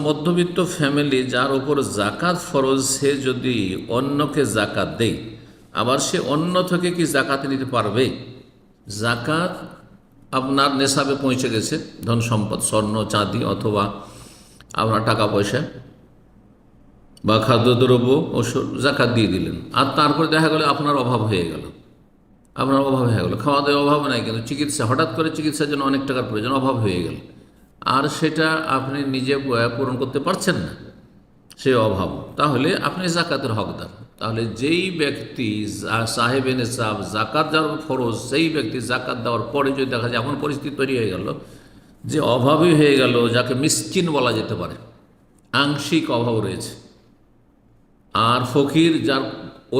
মধ্যবিত্ত ফ্যামিলি যার উপর জাকাত ফরজ, সে যদি অন্যকে জাকাত দেয়, আবার সে অন্য থেকে কি জাকাত নিতে পারবে? জাকাত আপনার নেশাবে পৌঁছে গেছে, ধন সম্পদ, স্বর্ণ চাঁদি অথবা আপনার টাকা পয়সা বা খাদ্যদ্রব্য ওষুধ জাকাত দিয়ে দিলেন, আর তারপরে দেখা গেল আপনার অভাব হয়ে গেল, খাওয়া দাওয়া অভাব নাই, কিন্তু চিকিৎসা, হঠাৎ করে চিকিৎসার জন্য অনেক টাকার প্রয়োজন, অভাব হয়ে গেল, আর সেটা আপনি নিজে পূরণ করতে পারছেন না সেই অভাব, তাহলে আপনি জাকাতের হকদার। তাহলে যেই ব্যক্তি সাহেবে নেশাব, জাকাত যার ফরজ, সেই ব্যক্তি জাকাত দেওয়ার পরে যদি দেখা যায় এমন পরিস্থিতি তৈরি হয়ে গেল যে অভাবী হয়ে গেল, যাকে মিসকিন বলা যেতে পারে, আংশিক অভাব রয়েছে, আর ফকির যার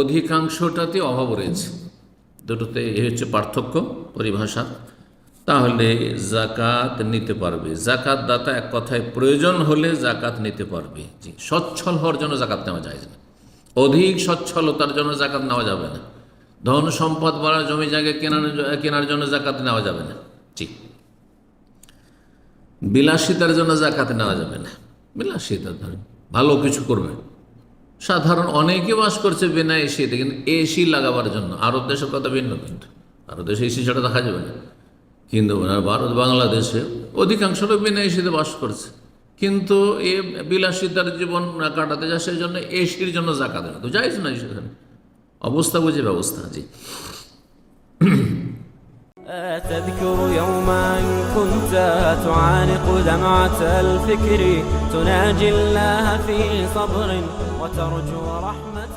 অধিকাংশটাতে অভাব রয়েছে, দুটোতে এই হচ্ছে পার্থক্য পরিভাষা, তাহলে জাকাত নিতে পারবে। জাকাত দাতা এক কথায় প্রয়োজন হলে জাকাত নিতে পারবে। জি, সচ্ছল হওয়ার জন্য জাকাত নেওয়া যায় না, অধিক সচ্ছলতার জন্য জাকাত নেওয়া যাবে না, ধন সম্পদ বাড়া, জমি জায়গা কেনার জন্য জাকাত নেওয়া যাবে না। ঠিক, বিলাসিতার জন্য জাকাত নেওয়া যাবে না, বিলাসিতা ধরেন ভালো কিছু করবে, সাধারণ অনেকে বাস করছে বিনা এসিতে, কিন্তু এসি লাগাবার জন্য, আরব দেশের কথা ভিন্ন, কিন্তু আরব দেশে এসি ছাড়া দেখা যাবে না, কিন্তু ভারত বাংলাদেশে অধিকাংশ লোক বিনা এসিতে বাস করছে, কিন্তু এ বিলাসিতার জীবন কাটাতে যায়, সেই জন্য এসির জন্য জাকাত দেয়, তো যাইজ না, সেখানে অবস্থা বুঝে ব্যবস্থা। জি, تذكر يوما كنت تعانق دمعة الفكر تناجي الله في صبر وترجو رحمة